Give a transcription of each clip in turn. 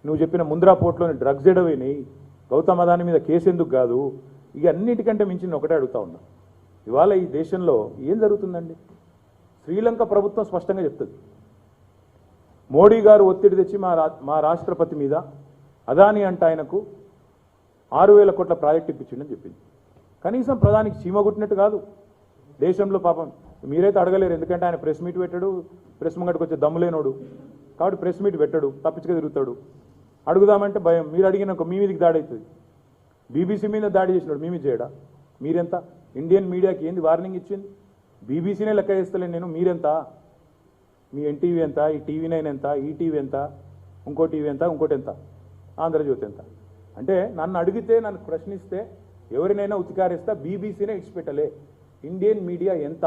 నువ్వు చెప్పిన ముంద్రా పోర్టులోని డ్రగ్స్ ఎడవైనాయి, గౌతమ్ అదాని మీద కేసు ఎందుకు కాదు, ఇక అన్నిటికంటే మించి నేను ఒకటే అడుగుతా ఉన్నా. ఇవాళ ఈ దేశంలో ఏం జరుగుతుందండి? శ్రీలంక ప్రభుత్వం స్పష్టంగా చెప్తుంది, మోడీ గారు ఒత్తిడి తెచ్చి మా రాష్ట్రపతి మీద అదాని అంట ఆయనకు 6,000 కోట్ల ప్రాజెక్ట్ ఇప్పించిండని చెప్పింది. కనీసం ప్రధానికి చీమ కుట్టినట్టు కాదు దేశంలో. పాపం మీరైతే అడగలేరు, ఎందుకంటే ఆయన ప్రెస్ మీట్ పెట్టాడు, ప్రెస్ ముంగటికి వచ్చే దమ్ము లేనోడు కాబట్టి ప్రెస్ మీట్ పెట్టాడు, తప్పించుకు తిరుగుతాడు. అడుగుదామంటే భయం, మీరు అడిగినాక మీ మీదకి దాడి అవుతుంది. బీబీసీ మీద దాడి చేసినాడు, మీ మీద చేయడా? మీరెంత? ఇండియన్ మీడియాకి ఏంది వార్నింగ్ ఇచ్చింది? బీబీసీనే లెక్క చేస్తలేను నేను, మీరెంత? మీ ఎన్టీవీ ఎంత, ఈ టీవీ9 ఎంత, ఈ టీవీ ఎంత, ఇంకో టీవీ ఎంత, ఇంకోటి ఎంత, ఆంధ్రజ్యోతి ఎంత? అంటే నన్ను అడిగితే, నన్ను ప్రశ్నిస్తే ఎవరినైనా ఉతికారేస్తా, బీబీసీనే ఇచ్చిపెట్టలే, ఇండియన్ మీడియా ఎంత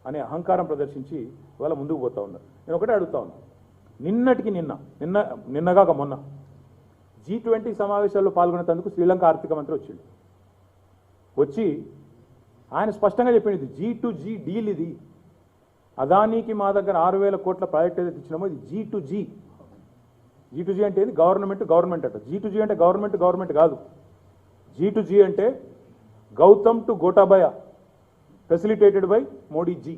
అనే అహంకారం ప్రదర్శించి ఇవాళ ముందుకు పోతా ఉన్నారు. నేను ఒకటే అడుగుతా ఉన్నా, నిన్నటికి నిన్నగాక మొన్న G20 సమావేశాల్లో పాల్గొనేందుకు శ్రీలంక ఆర్థిక మంత్రి వచ్చిండు. వచ్చి ఆయన స్పష్టంగా చెప్పింది, G2G డీల్ ఇది. అదానికి మా దగ్గర 6,000 కోట్ల ప్రాజెక్ట్ ఏదైతే ఇచ్చినామో ఇది G2G. G2G అంటే ఇది గవర్నమెంట్ అట. G2G అంటే గవర్నమెంట్ కాదు. G2G అంటే Gautam to Gotabaya, facilitated by Modiji.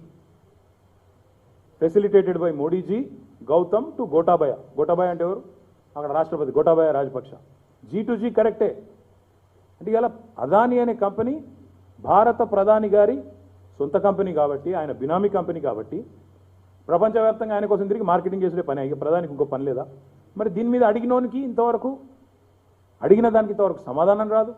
Facilitated by Modiji, Gautam to Gotabaya. Gotabaya అంటే ఎవరు? అక్కడ రాష్ట్రపతి గోటాబయ రాజపక్ష. G2G కరెక్టే. అంటే ఇలా అదాని అనే కంపెనీ భారత ప్రధాని గారి సొంత కంపెనీ కాబట్టి, ఆయన బినామీ కంపెనీ కాబట్టి ప్రపంచవ్యాప్తంగా ఆయన కోసం తిరిగి మార్కెటింగ్ చేసే పని. ఇక ప్రధానికి ఇంకో పని లేదా? మరి దీని మీద అడిగిన దానికి ఇంతవరకు సమాధానం రాదు.